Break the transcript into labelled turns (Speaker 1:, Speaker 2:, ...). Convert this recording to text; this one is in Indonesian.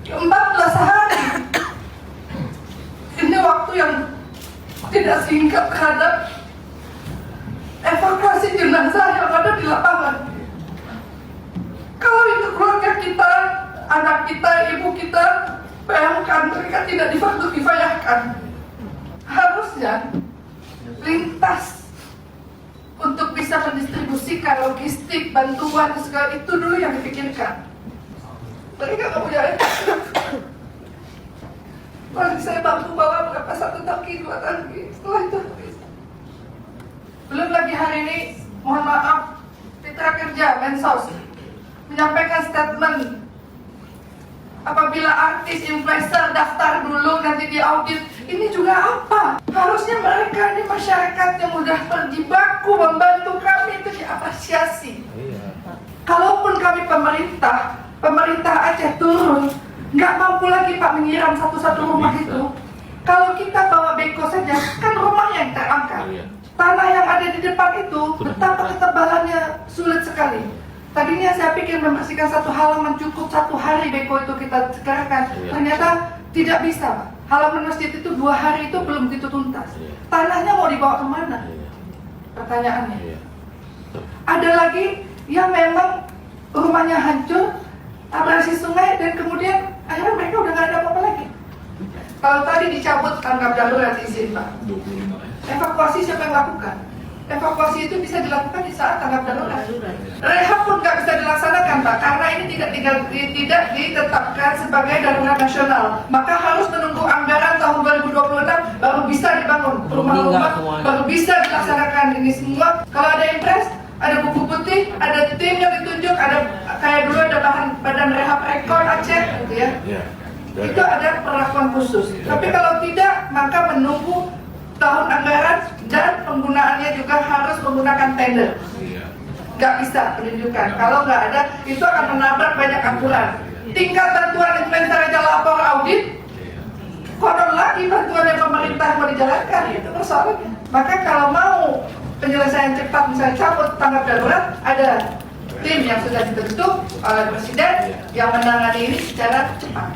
Speaker 1: 14 hari. Ini waktu yang tidak singkat terhadap evakuasi jenazah yang ada di lapangan. Kalau itu keluarga kita, anak kita, ibu kita, bayangkan mereka tidak difayahkan. Harusnya lintas untuk bisa mendistribusikan logistik, bantuan, segala itu dulu yang dipikirkan. Mereka nggak punya. Paling saya bantu bawa berapa, 1 tangki, 2 tangki. Setelah itu belum lagi hari ini, mohon maaf, Mitra Kerja Mensos menyampaikan statement apabila artis influencer daftar dulu nanti diaudit. Ini juga apa? Harusnya mereka ini masyarakat yang udah berjibaku membantu kami itu diapresiasi. Kalaupun kami pemerintah Aceh turun, nggak mampu lagi Pak menyiram satu-satu rumah itu. Kalau kita bawa beko saja, kan rumah yang terangkat. Tanah yang ada di depan itu betapa ketebalannya sulit sekali. Tadinya saya pikir membersihkan 1 halaman cukup 1 hari beko itu kita sekarang. Ternyata tidak bisa, Pak. Halaman masjid itu 2 hari itu belum begitu tuntas. Tanahnya mau dibawa kemana? Pertanyaannya. Ada lagi yang memang rumahnya hancur, abrasi sungai, dan kemudian akhirnya mereka udah nggak ada apa-apa lagi. Kalau tadi dicabut tanggap darurat izin, Pak. Evakuasi siapa yang lakukan? Evakuasi itu bisa dilakukan di saat tanggap darurat. Rehab pun nggak bisa dilaksanakan, Pak, karena ini tidak ditetapkan sebagai darurat nasional. Maka harus menunggu anggaran tahun 2026 baru bisa dibangun rumah-rumah, baru bisa dilaksanakan ini semua. Kalau ada impres, ada buku putih, ada tim yang ditunjuk, ada kayak dulu ada badan rehab rekor Aceh, gitu ya. Itu ada perlakuan khusus. Tapi kalau tidak, maka menunggu tahun anggaran dan penggunaannya juga harus menggunakan tender. Nggak bisa penunjukan. Kalau nggak ada, itu akan menabrak banyak aturan. Tingkat bantuan influencer aja lapor audit, konon lagi bantuan yang pemerintah mau dijalankan, itu persoalannya. Maka kalau mau penyelesaian cepat, misalnya cabut tanggap darurat, ada tim yang sudah dibentuk oleh Presiden yang menangani ini secara cepat.